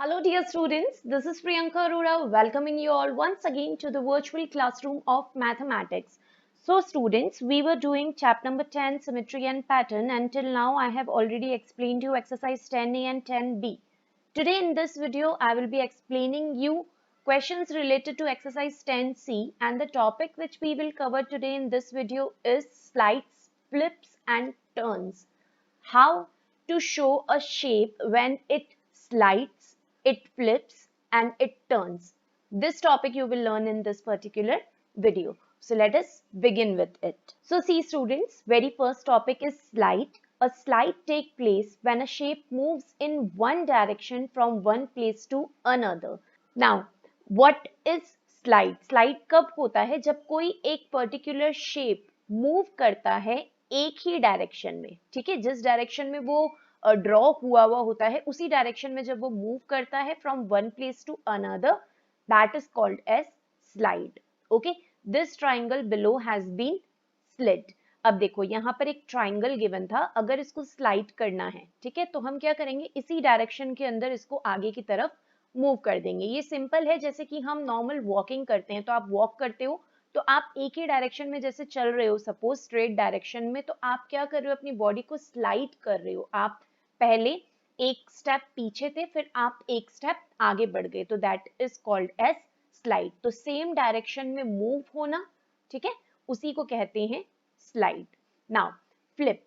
Hello dear students, this is Priyanka Arora welcoming you all once again to the virtual classroom of mathematics. So students, we were doing chapter number 10 symmetry and pattern. Until now I have already explained you exercise 10A and 10B. Today in this video I will be explaining you questions related to exercise 10C, and the topic which we will cover today in this video is slides, flips and turns. How to show a shape when it slides, it flips and it turns. This topic you will learn in this particular video. So let us begin with it. So see students, very first topic is slide. A slide takes place when a shape moves in one direction from one place to another. Now, what is slide? Slide कब होता है? जब कोई एक particular shape move करता है एक ही direction में, ठीक है, जिस डायरेक्शन में वो ड्रॉ हुआ होता है उसी डायरेक्शन में जब वो मूव करता है from one place to another, that is called as slide. Okay, this triangle below has been slit. अब देखो यहाँ पर एक ट्राइंगल गिवन था, अगर इसको स्लाइड करना है, ठीक है, तो हम क्या करेंगे, इसी डायरेक्शन के अंदर इसको आगे की तरफ मूव कर देंगे. ये सिंपल है, जैसे कि हम नॉर्मल वॉकिंग करते हैं, तो आप वॉक करते हो तो आप एक ही डायरेक्शन में जैसे चल रहे हो, सपोज स्ट्रेट डायरेक्शन में, तो आप क्या कर रहे हो, अपनी बॉडी को स्लाइड कर रहे हो. आप पहले एक स्टेप पीछे थे, फिर आप एक स्टेप आगे बढ़ गए, तो that is called as slide. तो सेम डायरेक्शन में मूव होना, ठीक है, उसी को कहते हैं slide. Now, flip.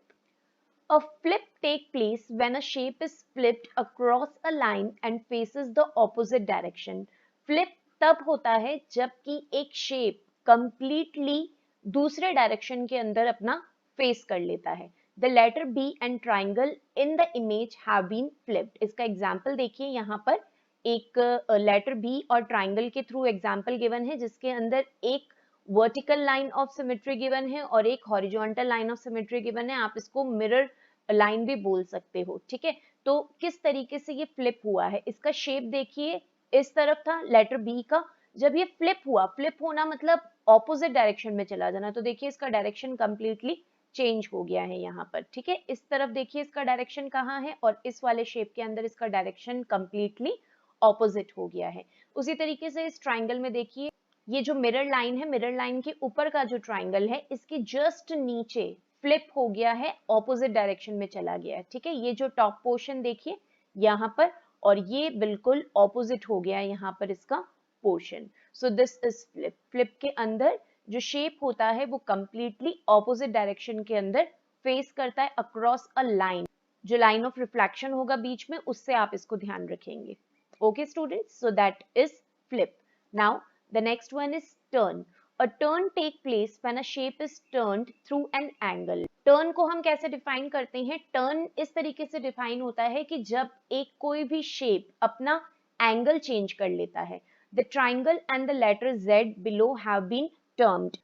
A flip takes place when a shape is flipped across a line and faces the opposite direction. Flip तब होता है जबकि एक shape completely दूसरे direction के अंदर अपना face कर लेता है. The letter B and triangle in the image have been flipped. इसका example देखिए, यहाँ पर एक letter B और triangle के through example given है, जिसके अंदर एक vertical line of symmetry given है और एक horizontal line of symmetry given है. आप इसको मिरर लाइन भी बोल सकते हो, ठीक है. तो किस तरीके से ये फ्लिप हुआ है, इसका शेप देखिए, इस तरफ था लेटर बी का, जब ये फ्लिप हुआ, फ्लिप होना मतलब ऑपोजिट डायरेक्शन में चला जाना, तो देखिए इसका डायरेक्शन कंप्लीटली चेंज हो गया है यहाँ पर, ठीक है. इस तरफ देखिए इसका डायरेक्शन कहाँ है और इस वाले शेप के अंदर इसका डायरेक्शन कंप्लीटली ऑपोजिट हो गया है. उसी तरीके से इस ट्राइंगल में देखिए, ये जो मिरर लाइन है, मिरर लाइन के ऊपर का जो ट्राइंगल है, इसके जस्ट नीचे फ्लिप हो गया है, ऑपोजिट डायरेक्शन में चला गया है, ठीक है. ये जो टॉप पोर्शन देखिए यहाँ पर, और ये बिल्कुल ऑपोजिट हो गया है यहाँ पर इसका portion. So this is flip. Flip के अंदर जो शेप होता है वो कंप्लीटली ऑपोजिट डायरेक्शन के अंदर फेस करता है अक्रॉस अ लाइन. जो लाइन ऑफ रिफ्लेक्शन होगा बीच में, उससे आप इसको ध्यान रखेंगे. Okay students, so that is flip. Now the next one is turn. A turn take place when a shape is turned through an angle. Turn को हम कैसे डिफाइन करते हैं? Turn इस तरीके से डिफाइन होता है कि जब एक कोई भी शेप अपना एंगल चेंज कर लेता है. The triangle and the letter Z below have been turned.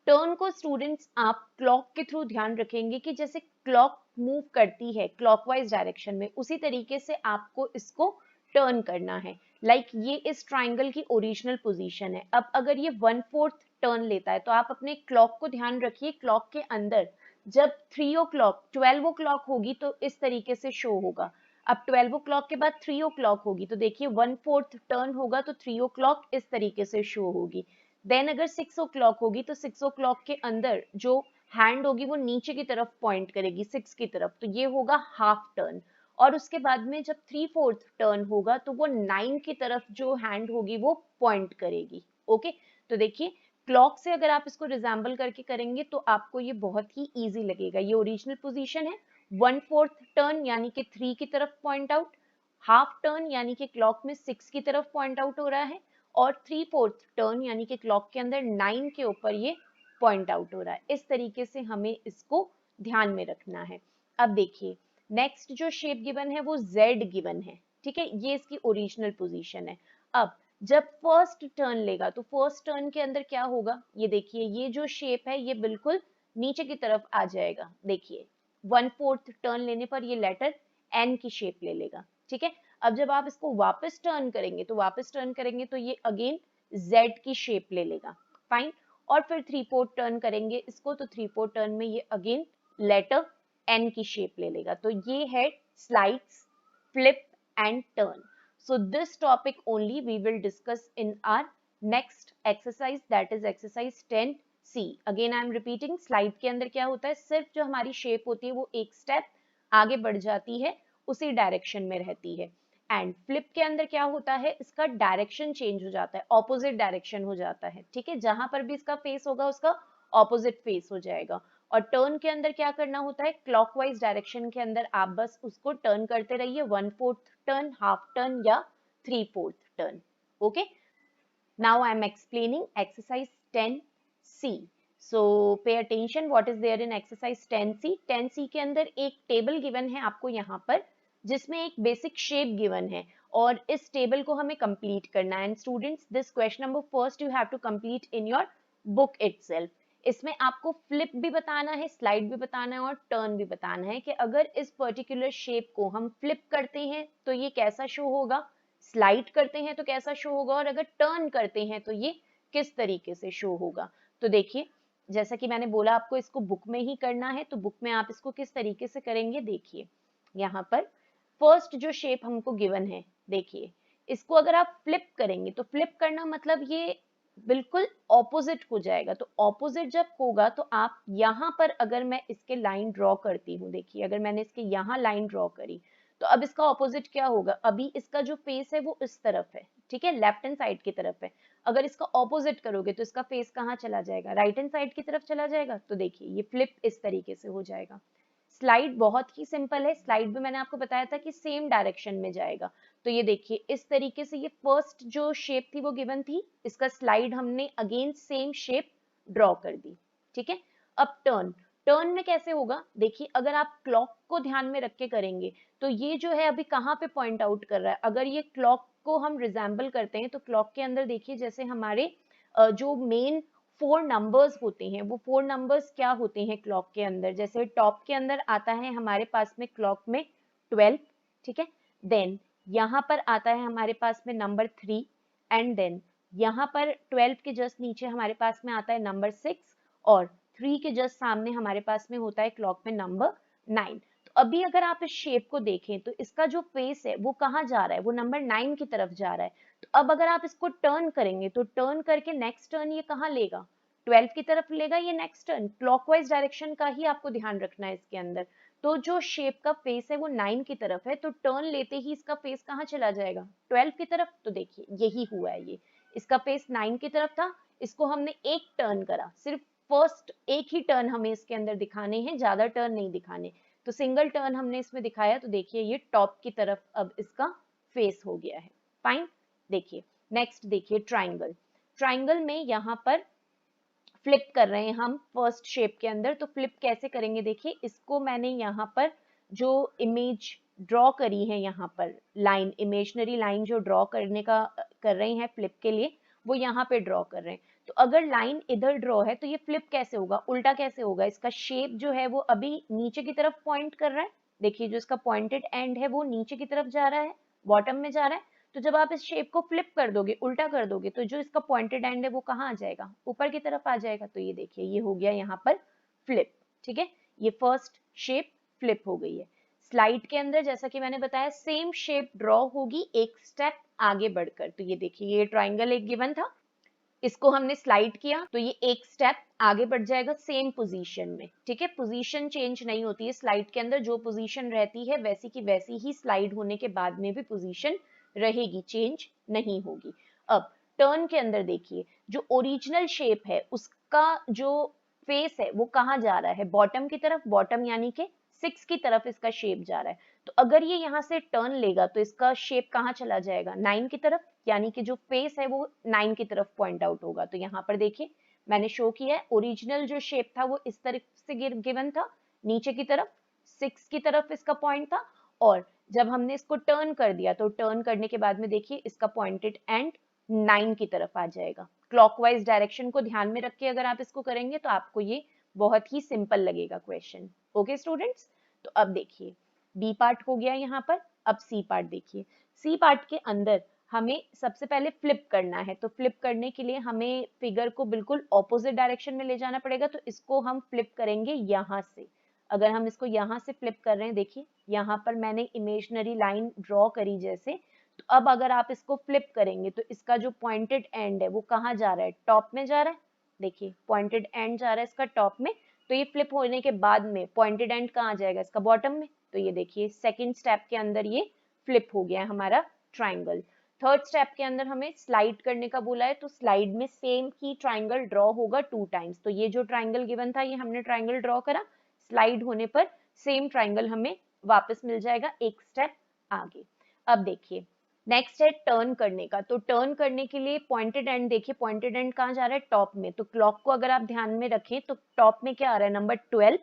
Turn को स्टूडेंट्स आप क्लॉक के थ्रू ध्यान रखेंगे कि जैसे क्लॉक मूव करती है क्लॉकवाइज डायरेक्शन में, उसी तरीके से आपको इसको टर्न करना है. लाइक ये इस ट्राइंगल की ओरिजिनल पोजीशन है. अब अगर ये 1/4 टर्न लेता है, तो आप अपने क्लॉक को ध्यान रखिए, क्लॉक के अंदर जब 3 ओ क्लॉक 12 ओ क्लॉक होगी तो इस तरीके से शो होगा. अब 12 ओ क्लॉक के बाद 3 ओ क्लॉक होगी, तो देखिए 1/4 टर्न होगा तो 3 ओ क्लॉक इस तरीके से शो होगी. देन अगर 6 ओ क्लॉक होगी तो 6 ओ क्लॉक के अंदर जो हैंड होगी वो नीचे की तरफ पॉइंट करेगी, 6 की तरफ, तो ये होगा हाफ टर्न. और उसके बाद में जब 3/4 टर्न होगा तो वो 9 की तरफ जो हैंड होगी वो पॉइंट करेगी. ओके, तो देखिए क्लॉक से अगर आप इसको रिजेंबल करके करेंगे तो आपको ये बहुत ही इजी लगेगा. ये ओरिजिनल पोजीशन है. 1/4 टर्न यानी कि 3 की तरफ पॉइंट आउट, हाफ टर्न यानी कि क्लॉक में 6 की तरफ पॉइंट आउट हो रहा है, और 3/4 टर्न यानी कि क्लॉक के अंदर 9 के ऊपर ये पॉइंट आउट हो रहा है. इस तरीके से हमें इसको ध्यान में रखना है. अब देखिए नेक्स्ट जो शेप गिवन है वो Z गिवन है, ठीक है, ये इसकी ओरिजिनल पोजीशन है. अब जब फर्स्ट टर्न लेगा तो फर्स्ट टर्न के अंदर क्या होगा, ये देखिए ये जो शेप है ये बिल्कुल नीचे की तरफ आ जाएगा. देखिए 1/4 टर्न लेने पर ये लेटर N की शेप ले लेगा, ठीक है. अब जब आप इसको वापस टर्न करेंगे तो ये अगेन Z की शेप ले लेगा. फाइन. और फिर 3/4 टर्न करेंगे इसको, तो 3/4 टर्न में ये अगेन लेटर N की शेप ले लेगा. तो ये है slides, flip and turn. So this topic only we will discuss in our next exercise, that is exercise 10C. Again I am repeating, slide के अंदर क्या होता है, सिर्फ जो हमारी शेप होती है वो एक स्टेप आगे बढ़ जाती है, उसी डायरेक्शन में रहती है। एंड फ्लिप के अंदर क्या होता है, इसका डायरेक्शन चेंज हो जाता है, ऑपोजिट डायरेक्शन हो जाता है, ठीक है, जहां पर भी इसका फेस होगा उसका ऑपोजिट फेस हो जाएगा। और टर्न के अंदर क्या करना होता है, क्लॉकवाइज डायरेक्शन के अंदर आप बस उसको टर्न करते रहिए, 1/4 टर्न, हाफ टर्न या 3/4 turn. Okay, now I am explaining exercise 10C। So pay attention, what is there in exercise 10C। 10C के अंदर एक टेबल गिवन है आपको यहाँ पर, जिसमें एक बेसिक शेप गिवन है और इस टेबल को हमें कंप्लीट करना है। And students, this question number first you have to complete in your book itself. इसमें आपको फ्लिप भी बताना है, स्लाइड भी बताना है और टर्न भी बताना है कि अगर इस पर्टिकुलर शेप को हम फ्लिप करते हैं तो ये कैसा शो होगा, स्लाइड करते हैं तो कैसा शो होगा, और अगर टर्न करते हैं तो ये किस तरीके से शो होगा। तो देखिए, जैसा कि मैंने बोला आपको इसको बुक में ही करना है, तो बुक में आप इसको किस तरीके से करेंगे, देखिए यहाँ पर फर्स्ट जो शेप हमको गिवन है, देखिए इसको अगर आप फ्लिप करेंगे तो फ्लिप करना मतलब ये बिल्कुल ऑपोजिट हो जाएगा। तो ऑपोजिट जब होगा तो आप यहाँ पर, अगर मैं इसके लाइन ड्रॉ करती हूँ, देखिए अगर मैंने इसके यहाँ लाइन ड्रॉ करी तो अब इसका ऑपोजिट क्या होगा, अभी इसका जो फेस है वो इस तरफ है, ठीक है, लेफ्ट हैंड साइड की तरफ है। अगर इसका ऑपोजिट करोगे तो इसका फेस कहाँ चला जाएगा, राइट हैंड साइड की तरफ चला जाएगा। तो देखिए ये फ्लिप इस तरीके से हो जाएगा। स्लाइड बहुत ही सिंपल है, स्लाइड भी मैंने आपको बताया था कि सेम डायरेक्शन में जाएगा। तो ये देखिए इस तरीके से, ये फर्स्ट जो शेप थी वो गिवन थी, इसका स्लाइड हमने अगेन सेम शेप ड्रॉ कर दी, ठीक है। अब टर्न, टर्न में कैसे होगा, देखिए अगर आप क्लॉक को ध्यान में रख के करेंगे तो ये जो है अभी कहाँ पे पॉइंट आउट कर रहा है, अगर ये क्लॉक को हम रिजेंबल करते हैं तो क्लॉक के अंदर देखिए जैसे हमारे जो मेन 4 नंबर्स होते हैं, वो 4 नंबर्स क्या होते हैं क्लॉक के अंदर, जैसे टॉप के अंदर आता है हमारे पास में क्लॉक में 12, ठीक है। देन यहाँ पर आता है हमारे पास में नंबर 3, एंड देन यहाँ पर 12 के जस्ट नीचे हमारे पास में आता है नंबर 6, और 3 के जस्ट सामने हमारे पास में होता है क्लॉक में नंबर 9। तो अभी अगर आप इस शेप को देखें तो इसका जो फेस है वो कहाँ जा रहा है, वो नंबर 9 की तरफ जा रहा है। तो अब अगर आप इसको टर्न करेंगे तो टर्न करके नेक्स्ट टर्न ये कहाँ लेगा, 12 की तरफ लेगा ये नेक्स्ट टर्न, क्लॉकवाइज डायरेक्शन का ही आपको ध्यान रखना है इसके अंदर। तो जो शेप का फेस है वो 9 की तरफ है, तो टर्न लेते ही इसका फेस कहाँ चला जाएगा, 12 की तरफ। तो देखिए यही हुआ है, ये इसका फेस 9 की तरफ था, इसको हमने एक टर्न करा, सिर्फ फर्स्ट एक ही टर्न हमें इसके अंदर दिखाने हैं, ज्यादा टर्न नहीं दिखाने, तो सिंगल टर्न हमने इसमें दिखाया। तो देखिए ये टॉप की तरफ अब इसका फेस हो गया है, फाइन। देखिए नेक्स्ट, देखिए ट्राइंगल, ट्राइंगल में यहाँ पर फ्लिप कर रहे हैं हम फर्स्ट शेप के अंदर। तो फ्लिप कैसे करेंगे, देखिए इसको मैंने यहाँ पर जो इमेज ड्रॉ करी है, यहाँ पर लाइन, इमेजनरी लाइन जो ड्रॉ करने का कर रहे हैं फ्लिप के लिए, वो यहाँ पे ड्रॉ कर रहे हैं। तो अगर लाइन इधर ड्रॉ है तो ये फ्लिप कैसे होगा, उल्टा कैसे होगा, इसका शेप जो है वो अभी नीचे की तरफ पॉइंट कर रहा है, देखिए जो इसका पॉइंटेड एंड है वो नीचे की तरफ जा रहा है, बॉटम में जा रहा है। तो जब आप इस शेप को फ्लिप कर दोगे, उल्टा कर दोगे, तो जो इसका पॉइंटेड एंड है वो कहाँ आ जाएगा, ऊपर की तरफ आ जाएगा। तो ये देखिए ये हो गया यहाँ पर फ्लिप, ठीक है, ये फर्स्ट शेप फ्लिप हो गई है। स्लाइड के अंदर जैसा कि मैंने बताया सेम शेप ड्रॉ होगी एक स्टेप आगे बढ़कर। तो ये देखिए ये ट्राइंगल एक गिवन था, इसको हमने स्लाइड किया तो ये एक स्टेप आगे बढ़ जाएगा सेम पोजीशन में, ठीक है, पोजीशन चेंज नहीं होती है स्लाइड के अंदर, जो पोजीशन रहती है वैसी की वैसी ही स्लाइड होने के बाद में भी पोजीशन रहेगी, चेंज नहीं होगी। अब टर्न के अंदर देखिए जो ओरिजिनल शेप है उसका जो फेस है वो कहाँ जा रहा है, बॉटम की तरफ, बॉटम यानी कि 6 की तरफ इसका शेप जा रहा है। तो अगर ये यहाँ से टर्न लेगा तो इसका शेप कहाँ चला जाएगा, 9 की तरफ, यानी कि जो फेस है वो 9 की तरफ पॉइंट आउट होगा। तो यहाँ पर देखिए मैंने शो किया है, ओरिजिनल जो शेप था वो इस तरह से गिवन था, नीचे की तरफ 6 की तरफ इसका पॉइंट था, और जब हमने इसको टर्न कर दिया तो टर्न करने के बाद में देखिए इसका पॉइंटेड एंड 9 की तरफ आ जाएगा। क्लॉकवाइज डायरेक्शन को ध्यान में रख के अगर आप इसको करेंगे तो आपको ये बहुत ही सिंपल लगेगा क्वेश्चन। ओके स्टूडेंट्स, तो अब देखिए बी पार्ट हो गया यहाँ पर, अब सी पार्ट देखिए। सी पार्ट के अंदर हमें सबसे पहले फ्लिप करना है, तो फ्लिप करने के लिए हमें फिगर को बिल्कुल ऑपोजिट डायरेक्शन में ले जाना पड़ेगा। तो इसको हम फ्लिप करेंगे यहाँ से, अगर हम इसको यहाँ से फ्लिप कर रहे हैं, देखिए यहाँ पर मैंने इमेजनरी लाइन ड्रॉ करी जैसे, तो अब अगर आप इसको फ्लिप करेंगे तो इसका जो पॉइंटेड एंड है वो कहाँ जा रहा है, टॉप में जा रहा है। देखिए पॉइंटेड एंड जा रहा है इसका टॉप में, तो ये फ्लिप होने के बाद में पॉइंटेड एंड कहाँ जाएगा, इसका बॉटम में। तो ये देखिए सेकंड स्टेप के अंदर ये फ्लिप हो गया है हमारा ट्राइंगल। थर्ड स्टेप के अंदर हमें स्लाइड करने का बोला है, तो स्लाइड में सेम ही ट्राइंगल ड्रॉ होगा 2 टाइम्स। तो ये जो ट्राइंगल गिवन था ये हमने ट्राइंगल ड्रॉ करा, स्लाइड होने पर सेम ट्राइंगल हमें वापस मिल जाएगा एक स्टेप आगे। अब देखिए नेक्स्ट है टर्न करने का। तो टर्न करने के लिए पॉइंटेड एंड, देखिए पॉइंटेड एंड कहाँ जा रहा है, टॉप में। तो क्लॉक को अगर आप ध्यान में रखें तो टॉप में क्या आ रहा है, नंबर 12।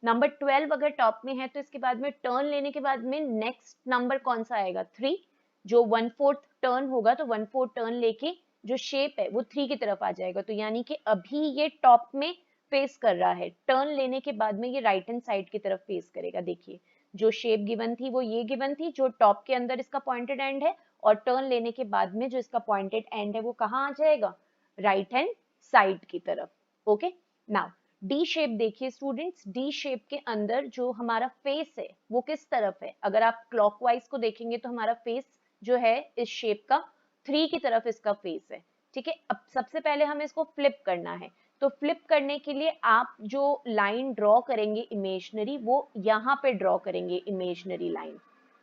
नंबर 12 अगर टॉप में है तो इसके बाद में टर्न लेने के बाद में नेक्स्ट नंबर कौन सा आएगा, 3। जो 1/4 टर्न होगा तो 1/4 टर्न लेके जो शेप है वो 3 की तरफ आ जाएगा। तो यानी कि अभी ये टॉप में फेस कर रहा है, टर्न लेने के बाद में ये राइट हैंड साइड की तरफ फेस करेगा। देखिए जो शेप गिवन थी वो ये गिवन थी, जो टॉप के अंदर इसका पॉइंटेड एंड है, और टर्न लेने के बाद में जो इसका पॉइंटेड एंड है वो कहाँ आ जाएगा, राइट हैंड साइड की तरफ। ओके, नाउ डी शेप देखिए स्टूडेंट्स, डी शेप के अंदर जो हमारा फेस है वो किस तरफ है। अगर आप क्लॉकवाइज को देखेंगे तो हमारा फेस जो है इस शेप का 3 की तरफ इसका फेस है। ठीक है, अब सबसे पहले हमें इसको फ्लिप करना है। तो फ्लिप करने के लिए आप जो लाइन ड्रॉ करेंगे इमेजिनरी, वो यहाँ पे ड्रॉ करेंगे इमेजिनरी लाइन,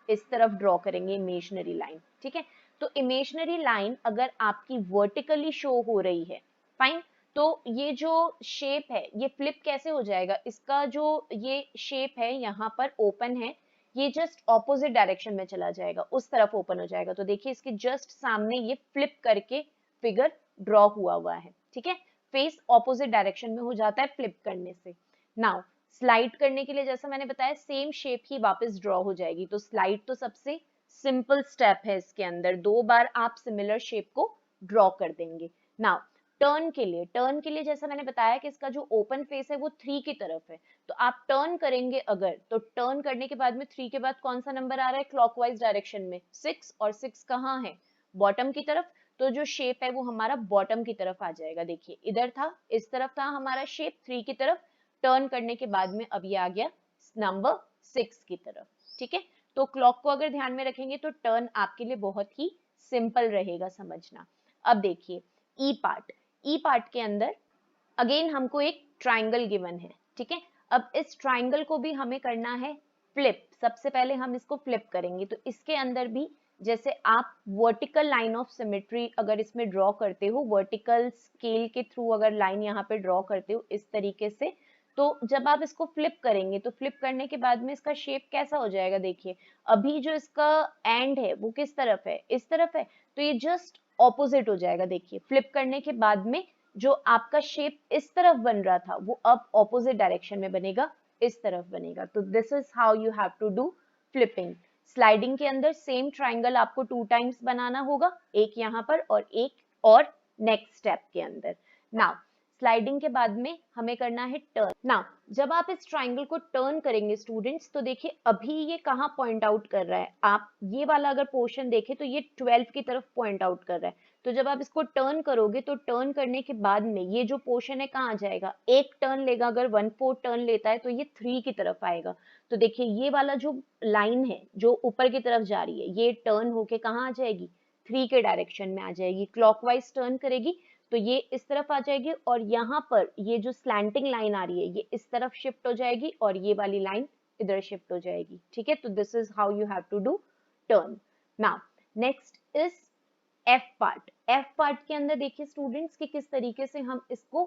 इस तरफ ड्रॉ करेंगे इमेजिनरी लाइन। ठीक है, तो इमेजिनरी लाइन अगर आपकी वर्टिकली शो हो रही है, फाइन, तो ये जो शेप है ये फ्लिप कैसे हो जाएगा, इसका जो ये शेप है यहाँ पर ओपन है, ये जस्ट ऑपोजिट डायरेक्शन में चला जाएगा, उस तरफ ओपन हो जाएगा। तो देखिए इसके जस्ट सामने ये फ्लिप करके फिगर ड्रॉ हुआ है। ठीक है, फेस ऑपोजिट डायरेक्शन में हो जाता है फ्लिप करने से। नाउ स्लाइड करने के लिए जैसा मैंने बताया सेम शेप ही वापस ड्रॉ हो जाएगी। तो स्लाइड तो सबसे सिंपल स्टेप है, इसके अंदर 2 बार आप सिमिलर शेप को ड्रॉ कर देंगे। नाउ टर्न के लिए जैसा मैंने बताया कि इसका जो ओपन फेस है वो 3 की तरफ है। तो आप टर्न करेंगे अगर, तो टर्न करने के बाद में 3 के बाद कौन सा नंबर आ रहा है क्लॉकवाइज डायरेक्शन में, 6, और 6 कहाँ है, बॉटम की तरफ। तो जो शेप है वो हमारा बॉटम की तरफ आ जाएगा। देखिए इधर था, इस तरफ था हमारा शेप 3 की तरफ, टर्न करने के बाद में अब ये आ गया नंबर 6 की तरफ। ठीक है, तो क्लॉक को अगर ध्यान में रखेंगे तो टर्न आपके लिए बहुत ही सिंपल रहेगा समझना। अब देखिए ई पार्ट के अंदर अगेन हमको एक ट्राइंगल गिवन है। ठीक है, अब इस ट्राइंगल को भी हमें करना है फ्लिप। सबसे पहले हम इसको फ्लिप करेंगे। तो इसके अंदर भी जैसे आप वर्टिकल लाइन ऑफ सिमेट्री अगर इसमें ड्रॉ करते हो, वर्टिकल स्केल के थ्रू अगर लाइन यहाँ पे ड्रॉ करते हो इस तरीके से, तो जब आप इसको फ्लिप करेंगे तो फ्लिप करने के बाद में इसका शेप कैसा हो जाएगा। देखिए अभी जो इसका एंड है वो किस तरफ है, इस तरफ है, तो ये जस्ट ऑपोजिट हो जाएगा। देखिए फ्लिप करने के बाद में जो आपका शेप इस तरफ बन रहा था वो अब ऑपोजिट डायरेक्शन में बनेगा, इस तरफ बनेगा। तो this is how you have to do flipping. Sliding के अंदर सेम ट्राइंगल आपको 2 टाइम्स बनाना होगा, एक यहाँ पर और एक और नेक्स्ट स्टेप के अंदर। नाउ स्लाइडिंग के बाद में हमें करना है टर्न। नाउ जब आप इस ट्राइंगल को टर्न करेंगे स्टूडेंट्स, तो देखिए अभी ये कहाँ पॉइंट आउट कर रहा है, आप ये वाला अगर पोर्शन देखें तो ये 12 की तरफ पॉइंट आउट कर रहा है। तो जब आप इसको टर्न करोगे तो टर्न करने के बाद में ये जो पोर्शन है कहाँ आ जाएगा, एक टर्न लेगा, अगर 1/4 टर्न लेता है तो ये 3 की तरफ आएगा। तो देखिए ये वाला जो लाइन है जो ऊपर की तरफ जा रही है ये टर्न होके कहाँ आ जाएगी, 3 के डायरेक्शन में आ जाएगी। क्लॉकवाइज टर्न करेगी तो ये इस तरफ आ जाएगी, और यहाँ पर ये जो स्लैंटिंग लाइन आ रही है ये इस तरफ शिफ्ट हो जाएगी और ये वाली लाइन इधर शिफ्ट हो जाएगी। ठीक है, तो this is how you have to do turn. Now next is F part के अंदर देखिए स्टूडेंट्स कि किस तरीके से हम इसको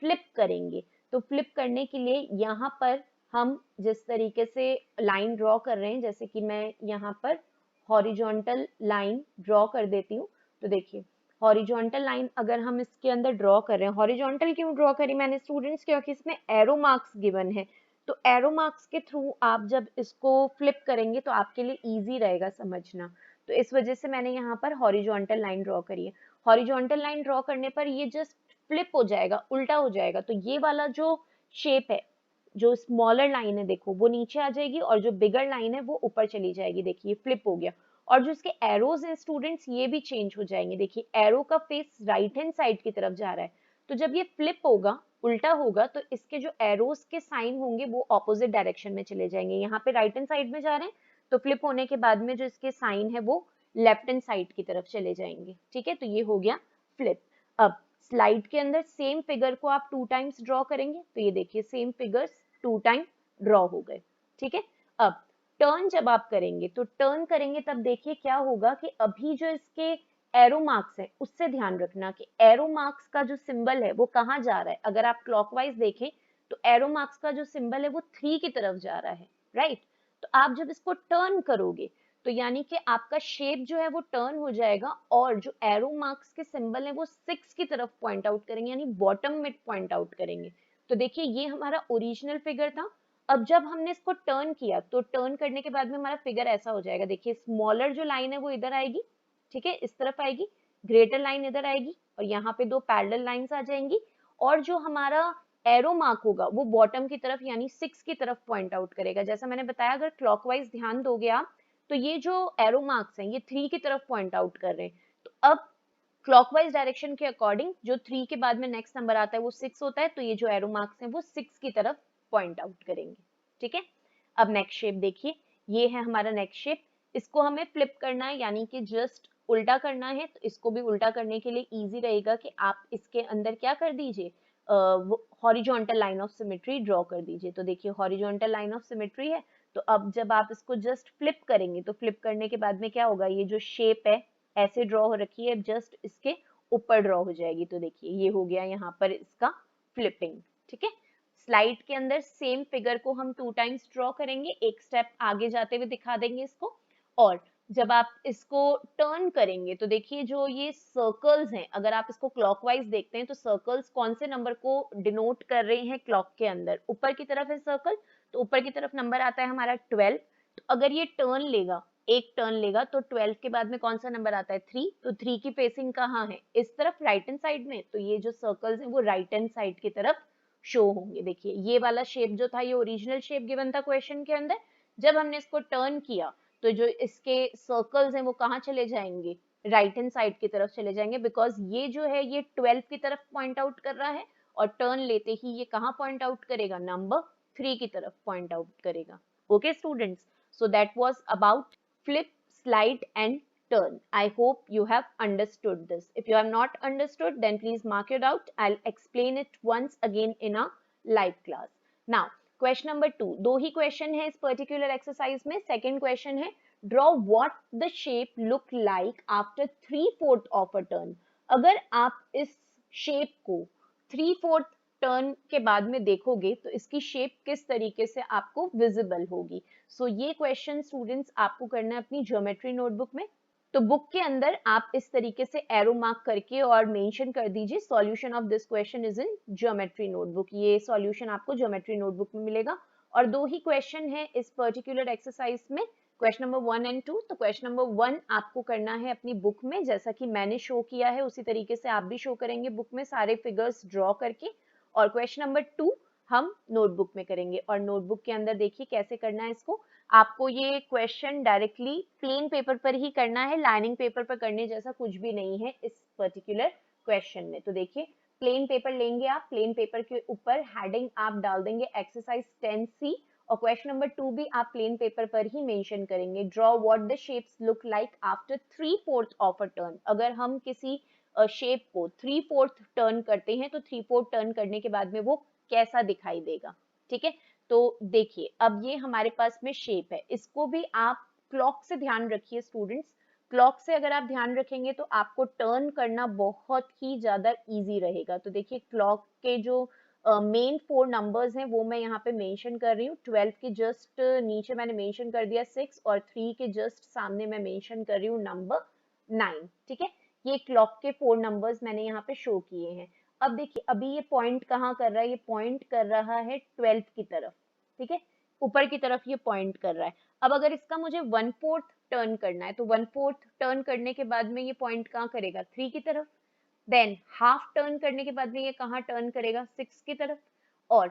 फ्लिप करेंगे। तो फ्लिप करने के लिए यहाँ पर हम जिस तरीके से लाइन ड्रॉ कर रहे हैं, जैसे कि मैं यहाँ पर हॉरिजॉन्टल लाइन ड्रॉ कर देती हूँ। तो देखिए हॉरिजॉन्टल लाइन अगर हम इसके अंदर ड्रॉ कर रहे हैं, हॉरिजॉन्टल क्यों ड्रॉ करी मैंने स्टूडेंट्स, क्योंकि इसमें एरो मार्क्स गिवन है। तो एरो मार्क्स के थ्रू आप जब इसको फ्लिप करेंगे तो आपके लिए इजी रहेगा समझना। तो इस वजह से मैंने यहाँ पर हॉरिजॉन्टल लाइन ड्रॉ करी है। हॉरिजॉन्टल लाइन ड्रॉ करने पर ये जस्ट फ्लिप हो जाएगा, उल्टा हो जाएगा। तो ये वाला जो शेप है, जो स्मॉलर लाइन है देखो वो नीचे आ जाएगी, और जो बिगर लाइन है वो ऊपर चली जाएगी। देखिए फ्लिप हो गया। और जो इसके एरोज हैं स्टूडेंट्स ये भी चेंज हो जाएंगे। देखिए एरो का फेस राइट हैंड साइड की तरफ जा रहा है, तो जब ये फ्लिप होगा, उल्टा होगा, तो इसके जो एरोज के साइन होंगे वो ऑपोजिट डायरेक्शन में चले जाएंगे। यहाँ पे राइट हैंड साइड में जा रहे हैं तो फ्लिप होने के बाद में जो इसके साइन है वो लेफ्ट हैंड साइड की तरफ चले जाएंगे, ठीक है। तो ये हो गया फ्लिप। अब स्लाइड के अंदर सेम फिगर को आप 2 टाइम्स ड्रॉ करेंगे, तो ये देखिए सेम फिगर्स 2 टाइम ड्रॉ हो गए, ठीक है। अब टर्न जब आप करेंगे तो टर्न करेंगे तब देखिए क्या होगा कि अभी जो इसके एरो मार्क्स है उससे ध्यान रखना कि एरो मार्क्स का जो सिंबल है वो कहाँ जा रहा है। अगर आप क्लॉकवाइज देखें तो एरो मार्क्स का जो सिंबल है वो 3 की तरफ जा रहा है, राइट। तो आप जब इसको टर्न करोगे तो यानी कि आपका शेप जो है वो टर्न हो जाएगा और जो एरो मार्क्स के सिंबल है वो 6 की तरफ पॉइंट आउट करेंगे, यानी बॉटम में पॉइंट आउट करेंगे। तो देखिए ये हमारा ओरिजिनल फिगर था। अब जब हमने इसको टर्न किया तो टर्न करने के बाद में हमारा फिगर ऐसा हो जाएगा। देखिए स्मॉलर जो लाइन है वो इधर आएगी, ठीक है, इस तरफ आएगी, ग्रेटर लाइन इधर आएगी और यहाँ पे 2 पैरेलल लाइंस आ जाएंगी और जो हमारा एरो मार्क होगा वो बॉटम की तरफ यानी 6 की तरफ पॉइंट आउट करेगा। जैसा मैंने बताया अगर क्लॉकवाइज ध्यान दोगे आप तो ये जो एरो मार्क्स हैं ये 3 की तरफ पॉइंट आउट कर रहे हैं। तो अब क्लॉकवाइज डायरेक्शन के अकॉर्डिंग जो 3 के बाद में नेक्स्ट नंबर आता है वो 6 होता है, तो ये जो एरो मार्क्स हैं वो 6 की तरफ पॉइंट आउट करेंगे, ठीक है। अब नेक्स्ट शेप देखिए, ये है हमारा नेक्स्ट शेप। इसको हमें फ्लिप करना है यानी कि जस्ट उल्टा करना है। तो इसको भी उल्टा करने के लिए इजी रहेगा कि आप इसके अंदर क्या कर दीजिए, horizontal line of symmetry draw कर दीजिए। तो देखिए हॉरिजॉन्टल लाइन ऑफ सिमेट्री है, तो अब जब आप इसको जस्ट फ्लिप करेंगे तो फ्लिप करने के बाद में क्या होगा, ये जो शेप है ऐसे ड्रॉ हो रखी है जस्ट इसके ऊपर ड्रॉ हो जाएगी। तो देखिए ये हो गया यहाँ पर इसका फ्लिपिंग, ठीक है। स्लाइड के अंदर सेम फिगर को हम 2 टाइम्स ड्रॉ करेंगे, एक स्टेप आगे जाते हुए दिखा देंगे इसको। और जब आप इसको टर्न करेंगे तो देखिए जो ये सर्कल्स हैं, अगर आप इसको क्लॉकवाइज देखते हैं तो सर्कल्स कौन से नंबर को डिनोट कर रहे हैं क्लॉक के अंदर, ऊपर की तरफ है सर्कल, तो ऊपर की तरफ नंबर आता है हमारा 12। तो अगर ये टर्न लेगा, एक टर्न लेगा तो 12 के बाद में कौन सा नंबर आता है 3, तो 3 की फेसिंग कहाँ है, इस तरफ राइट हैंड साइड में। तो ये जो सर्कल्स हैं वो राइट हैंड साइड की तरफ शो होंगे। देखिए ये वाला शेप जो था ये ओरिजिनल शेप गिवन था क्वेश्चन के अंदर। जब हमने इसको टर्न किया तो जो इसके सर्कल्स हैं वो कहाँ चले जाएंगे, राइट हैंड साइड की तरफ चले जाएंगे, बिकॉज ये जो है ये 12 की तरफ पॉइंट आउट कर रहा है और टर्न लेते ही ये कहाँ पॉइंट आउट करेगा, नंबर 3 की तरफ पॉइंट आउट करेगा। Okay students, so that was about flip, slide and turn. I hope you have understood this. If you have not understood, then please mark your doubt. I'll explain it once again in a live class. Now, question number 2. दो ही question है इस particular exercise में. Second question है, draw what the shape look like after 3/4 of a turn. अगर आप इस shape को 3/4 turn के बाद में देखोगे तो इसकी शेप किस तरीके से आपको विजिबल होगी। सो ये क्वेश्चन स्टूडेंट्स आपको करना है अपनी ज्योमेट्री नोटबुक में। तो बुक के अंदर आप इस तरीके से एरो मार्क करके और मेंशन कर दीजिए solution of this question is in geometry notebook. ये सॉल्यूशन आपको ज्योमेट्री नोटबुक में मिलेगा और दो ही क्वेश्चन है इस पर्टिकुलर एक्सरसाइज में, क्वेश्चन नंबर 1 एंड 2। तो क्वेश्चन नंबर 1 आपको करना है अपनी बुक में, जैसा कि मैंने शो किया है उसी तरीके से आप भी शो करेंगे बुक में सारे फिगर्स ड्रॉ करके। और क्वेश्चन नंबर 2 हम नोटबुक में करेंगे और नोटबुक के अंदर देखिए कैसे करना है इसको। आपको ये क्वेश्चन डायरेक्टली प्लेन पेपर पर ही करना है, लाइनिंग पेपर पर करने जैसा कुछ भी नहीं है इस पर्टिकुलर क्वेश्चन में। तो देखिए प्लेन पेपर लेंगे आप, प्लेन पेपर के ऊपर हेडिंग आप डाल देंगे एक्सरसाइज 10C और क्वेश्चन नंबर 2 भी आप प्लेन पेपर पर ही मेंशन करेंगे। Draw what the shapes look like after 3/4 of a turn. अगर हम किसी शेप को 3/4 टर्न करते हैं तो 3/4 टर्न करने के बाद में वो कैसा दिखाई देगा, ठीक है। तो देखिए अब ये हमारे पास में शेप है, इसको भी आप क्लॉक से ध्यान रखिए स्टूडेंट्स। क्लॉक से अगर आप ध्यान रखेंगे तो आपको टर्न करना बहुत ही ज्यादा इजी रहेगा। तो देखिए क्लॉक के जो मेन 4 नंबर्स हैं वो मैं यहाँ पे मेंशन कर रही हूँ। 12 के जस्ट नीचे मैंने मेंशन कर दिया 6 और 3 के जस्ट सामने मैं मेंशन कर रही हूँ नंबर 9, ठीक है। ये क्लॉक के 4 नंबर्स मैंने यहाँ पे शो किए हैं। अब देखिए अभी ये पॉइंट कहाँ कर रहा है, ये पॉइंट कर रहा है 12 की तरफ, ठीक है, ऊपर की तरफ ये पॉइंट कर रहा है। अब अगर इसका मुझे 1/4 टर्न करना है तो 1/4 टर्न करने के बाद में ये पॉइंट कहाँ करेगा, 3 की तरफ। देन हाफ टर्न करने के बाद में ये कहाँ टर्न करेगा, 6 की तरफ। और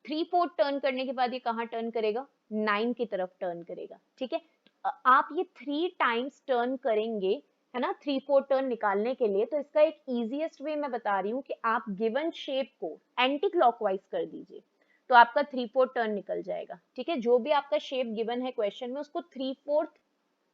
3/4 टर्न करने के बाद ये कहाँ टर्न करेगा, 9 की तरफ टर्न करेगा, ठीक है। आप ये 3 टाइम्स टर्न करेंगे, है ना, 3/4 टर्न निकालने के लिए। तो इसका एक इजीएस्ट वे मैं बता रही हूँ कि आप गिवन शेप को एंटी क्लॉकवाइज कर दीजिए तो आपका 3/4 टर्न निकल जाएगा, ठीक है। जो भी आपका शेप गिवन है क्वेश्चन में उसको 3/4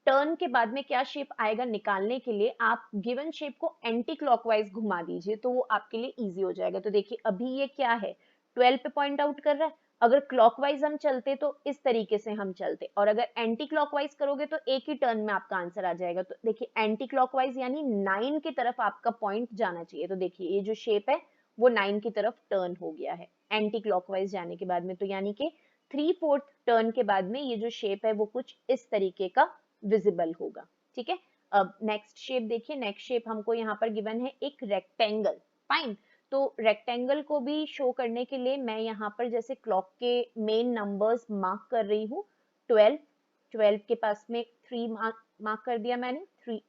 टर्न के बाद में क्या शेप आएगा निकालने के लिए आप गिवन शेप को एंटी क्लॉकवाइज घुमा दीजिए, तो वो आपके लिए इजी हो जाएगा। तो देखिए अभी ये क्या है, 12 पे पॉइंट आउट कर रहा है। अगर क्लॉकवाइज हम चलते तो इस तरीके से हम चलते, और अगर एंटी क्लॉकवाइज करोगे तो एक ही टर्न में आपका आंसर आ जाएगा। तो देखिए एंटी क्लॉकवाइज यानी 9 की तरफ आपका पॉइंट जाना चाहिए। तो देखिए ये जो शेप है वो 9 की तरफ टर्न हो गया है एंटी क्लॉकवाइज जाने के बाद में। तो यानी कि 3/4 टर्न के बाद में ये जो शेप है वो कुछ इस तरीके का विजिबल होगा। ठीक है, अब नेक्स्ट शेप देखिए। नेक्स्ट शेप हमको यहाँ पर गिवन है एक रेक्टेंगल। फाइन, तो रेक्टेंगल को भी शो करने के लिए मैं यहाँ पर जैसे क्लॉक के मेन नंबर्स मार्क कर रही हूँ। 12 के पास में 3 मार्क कर दिया मैंने।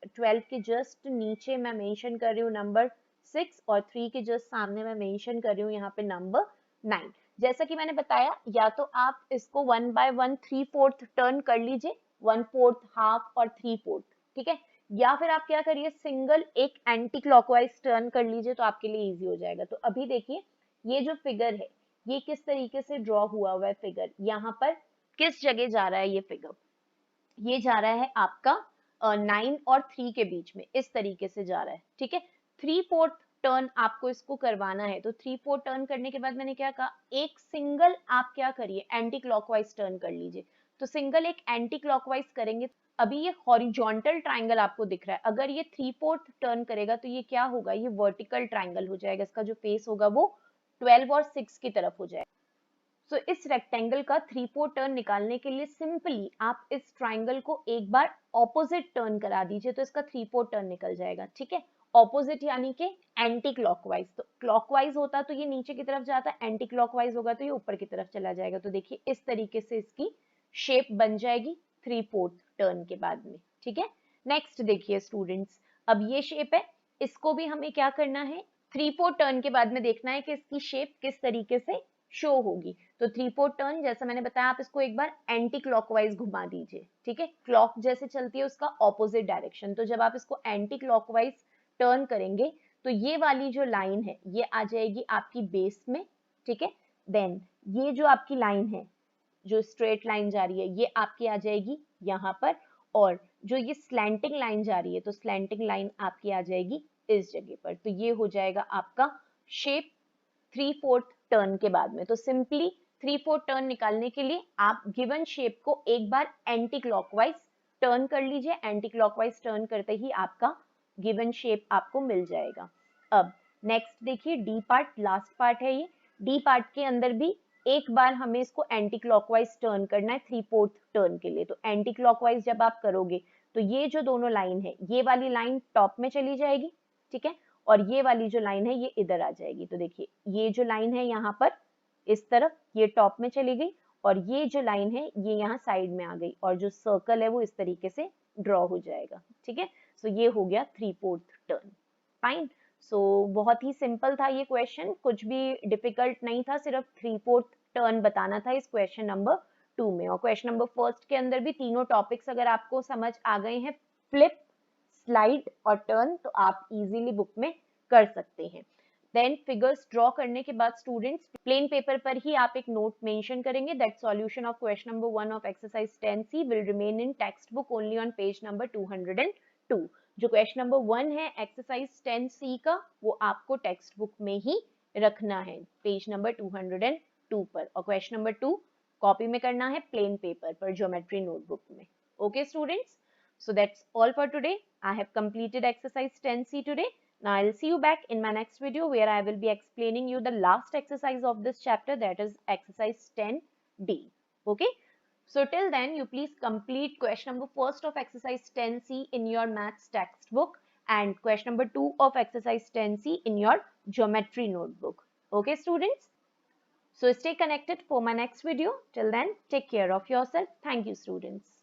12 के जस्ट नीचे मैं मेंशन कर रही हूँ नंबर 6, और 3 के जस्ट सामने मैं मेंशन कर रही हूँ यहाँ पे नंबर 9। जैसा कि मैंने बताया, या तो आप इसको 1 बाय 1 3/4 टर्न कर लीजिए, 1/4, हाफ और 3/4। ठीक है, या फिर आप क्या करिए, सिंगल एक एंटी क्लॉकवाइज टर्न कर लीजिए, तो आपके लिए इजी हो जाएगा। तो अभी देखिए ये जो फिगर है ये किस तरीके से ड्रॉ हुआ हुआ है फिगर। यहाँ पर किस जगह जा रहा है ये फिगर, ये जा रहा है आपका 9 और 3 के बीच में, इस तरीके से जा रहा है। ठीक है, 3/4 टर्न आपको इसको करवाना है। तो 3/4 टर्न करने के बाद मैंने क्या कहा, एक सिंगल आप क्या करिए एंटी क्लॉकवाइज टर्न कर लीजिए। तो सिंगल एक एंटी क्लॉकवाइज करेंगे। अभी ये हॉरिजॉन्टल ट्राइंगल आपको दिख रहा है, अगर ये 3/4 टर्न करेगा तो ये क्या होगा, ये वर्टिकल ट्राइंगल हो जाएगा। इसका जो फेस होगा वो 12 और 6 की तरफ हो जाएगा। सो इस रेक्टेंगल का 3/4 टर्न निकालने के लिए सिंपली आप इस ट्राइंगल को एक बार ऑपोजिट टर्न करा दीजिए, तो इसका 3/4 टर्न निकल जाएगा। ठीक है, ऑपोजिट यानी कि एंटी क्लॉकवाइज। तो क्लॉकवाइज होता तो ये नीचे की तरफ जाता, एंटी क्लॉकवाइज होगा तो ये ऊपर की तरफ चला जाएगा। तो देखिए इस तरीके से इसकी शेप बन जाएगी 3/4 टर्न के बाद में। ठीक है, नेक्स्ट देखिए स्टूडेंट्स, अब ये शेप है, इसको भी हमें क्या करना है, 3/4 टर्न के बाद में देखना है कि इसकी शेप किस तरीके से शो होगी। तो 3/4 टर्न जैसा मैंने बताया, आप इसको एक बार एंटी क्लॉकवाइज घुमा दीजिए। ठीक है, क्लॉक जैसे चलती है उसका ऑपोजिट डायरेक्शन। तो जब आप इसको एंटी क्लॉकवाइज टर्न करेंगे तो ये वाली जो लाइन है ये आ जाएगी आपकी बेस में। ठीक है, देन ये जो आपकी लाइन है, जो स्ट्रेट लाइन जा रही है, ये आपकी आ जाएगी यहाँ पर, और जो ये स्लैंटिंग लाइन जा रही है, तो स्लैंटिंग लाइन आपकी आ जाएगी इस जगह पर। तो ये हो जाएगा आपका शेप 3/4 टर्न के बाद में। तो सिंपली 3/4 टर्न निकालने के लिए आप गिवन शेप को एक बार एंटी क्लॉकवाइज टर्न कर लीजिए। एंटी क्लॉकवाइज टर्न करते ही आपका गिवन शेप आपको मिल जाएगा। अब नेक्स्ट देखिए डी पार्ट, लास्ट पार्ट है ये। डी पार्ट के अंदर भी एक बार हमें इसको एंटी क्लॉकवाइज टर्न करना है 3/4 टर्न के लिए। तो एंटी क्लॉकवाइज जब आप करोगे तो ये जो दोनों लाइन है, ये वाली लाइन टॉप में चली जाएगी। ठीक है, और ये वाली जो लाइन है ये इधर आ जाएगी। तो देखिए ये जो लाइन है यहाँ पर इस तरफ, ये टॉप में चली गई, और ये जो लाइन है ये यहाँ साइड में आ गई, और जो सर्कल है वो इस तरीके से ड्रॉ हो जाएगा। ठीक है, सो ये हो गया 3/4 टर्न। फाइन, सो बहुत ही सिंपल था ये क्वेश्चन, कुछ भी डिफिकल्ट नहीं था, सिर्फ 3/4 टर्न बताना था इस क्वेश्चन नंबर 2 में। और क्वेश्चन नंबर 1 के अंदर भी तीनों टॉपिक्स अगर आपको समझ आ गए हैं, फ्लिप, स्लाइड और टर्न, तो आप इजीली बुक में कर सकते हैं। देन फिगर्स ड्रॉ करने के बाद स्टूडेंट्स प्लेन पेपर पर ही आप एक नोट मेंशन करेंगे that solution of question number 1 of exercise 10C will remain in text book only on page number 202। जो क्वेश्चन नंबर 1 है एक्सरसाइज 10C का, वो आपको टेक्स्ट बुक में ही रखना है पेज नंबर 202 पर, और क्वेश्चन नंबर 2 कॉपी में करना है प्लेन पेपर पर ज्योमेट्री नोटबुक में। Okay students, so that's all for today. I have completed exercise 10C today. Now I'll see you back in my next video where I will be explaining you the last exercise of this chapter, that is exercise 10D. Okay, so till then you please complete question number 1 of exercise 10C in your maths textbook and question number 2 of exercise 10C in your geometry notebook. Okay students, so stay connected for my next video. Till then, take care of yourself. Thank you students.